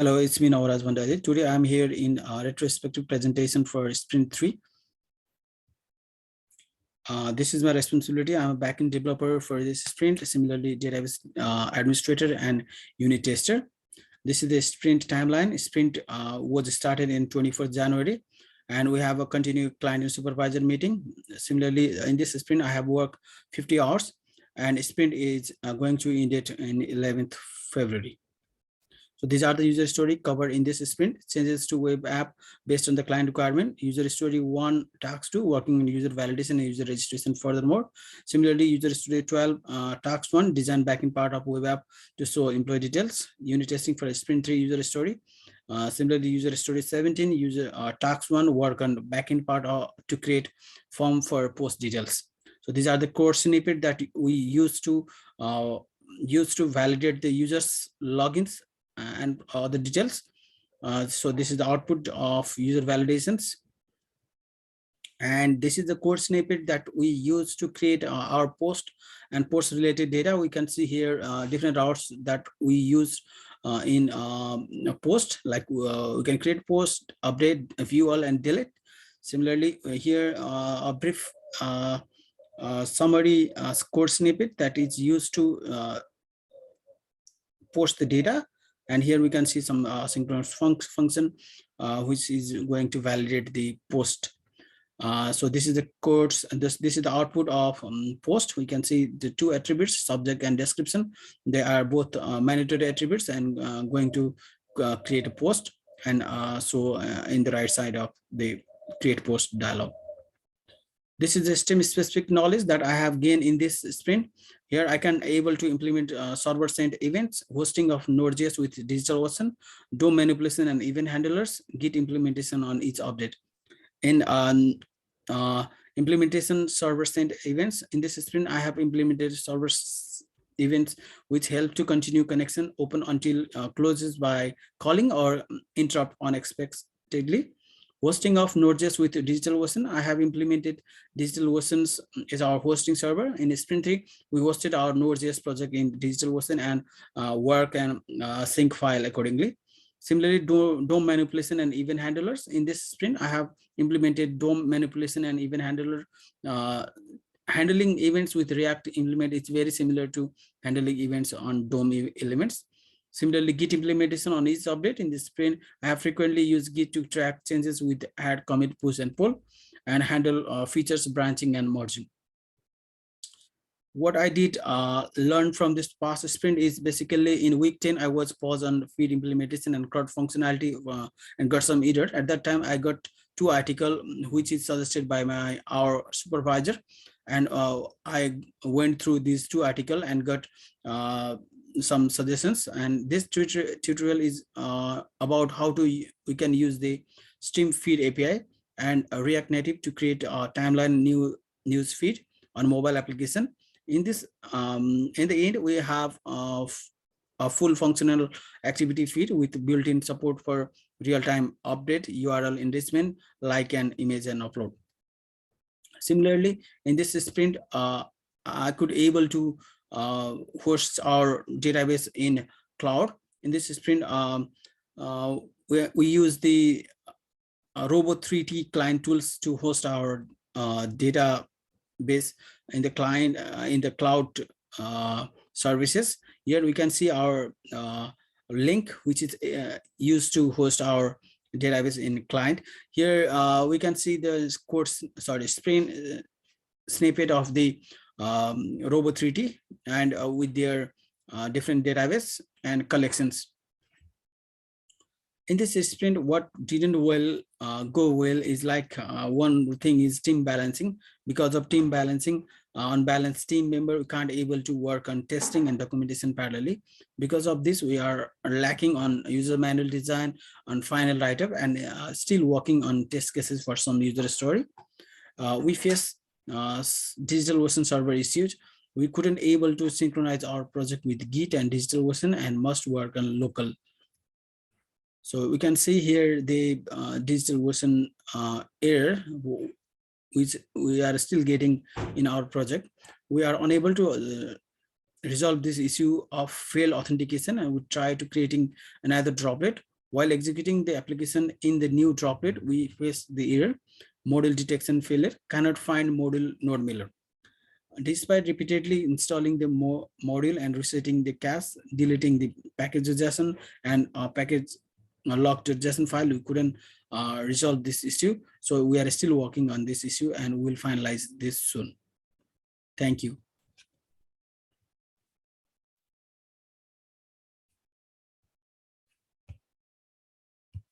Hello, it's me Navaraj Bandari. Today I'm here in a retrospective presentation for Sprint 3. This is my responsibility. I'm a backend developer for this sprint, similarly database administrator and unit tester. This is the sprint timeline. Sprint was started in 24th January, and we have a continued client and supervisor meeting. Similarly, in this sprint, I have worked 50 hours, and sprint is going to end it in 11th February. So these are the user story covered in this sprint. Changes to web app based on the client requirement. User story 1, task 2, working on user validation and user registration furthermore. Similarly, user story 12, task 1, design backend part of web app to show employee details. Unit testing for sprint 3 user story. Similarly, user story 17, user task 1, work on backend part to create form for post details. So these are the core snippet that we use to validate the users logins and the details. So this is the output of user validations, and this is the code snippet that we use to create our post and post related data. We can see here different routes that we use in post, like we can create post, update, view all, and delete. Similarly, here a brief summary code snippet that is used to post the data. And here we can see some synchronous function, which is going to validate the post. So this is the codes, and this is the output of post. We can see the two attributes, subject and description. They are both mandatory attributes and going to create a post. And in the right side of the create post dialog. This is the STEM specific knowledge that I have gained in this sprint. Here I can able to implement server sent events, hosting of Node.js with DigitalOcean, DOM manipulation and event handlers, Git implementation on each update. In implementation server sent events, in this sprint I have implemented server events which help to continue connection open until closes by calling or interrupt unexpectedly. Hosting of Node.js with DigitalOcean, I have implemented DigitalOcean is our hosting server. In Sprint 3, we hosted our Node.js project in DigitalOcean and work and sync file accordingly. Similarly, DOM manipulation and event handlers. In this sprint, I have implemented DOM manipulation and event handler. Handling events with React implement is very similar to handling events on DOM elements. Similarly, Git implementation on each update. In this sprint, I have frequently used Git to track changes with add, commit, push, and pull, and handle features branching and merging. What I did learn from this past sprint is basically in week 10, I was paused on feed implementation and CRUD functionality and got some error. At that time, I got 2 articles, which is suggested by our supervisor. And I went through these 2 articles and got some suggestions, and this tutorial is about how we can use the stream feed API and React Native to create a timeline news feed on mobile application. In this in the end, we have a full functional activity feed with built-in support for real-time update, URL enrichment, like an image and upload. Similarly, in this sprint, I could able to host our database in cloud. In this sprint, we use the Robo3T client tools to host our database in the client in the cloud services. Here we can see our link, which is used to host our database in client. Here we can see the sprint snippet of the Robo3T and with their different database and collections. In this sprint, what didn't go well is like one thing is team balancing. Because of team balancing, unbalanced team member can't able to work on testing and documentation parallelly. Because of this, we are lacking on user manual design, on final write-up, and still working on test cases for some user story. We face DigitalOcean server issues. We couldn't able to synchronize our project with Git and DigitalOcean and must work on local. So we can see here the DigitalOcean error, which we are still getting in our project. We are unable to resolve this issue of failed authentication, and we try to creating another droplet While executing the application in the new droplet, we face the error, module detection failure, cannot find module node mailer. Despite repeatedly installing the module and resetting the cache, deleting the package.json and package log.json file, we couldn't resolve this issue. So we are still working on this issue and we'll finalize this soon. Thank you.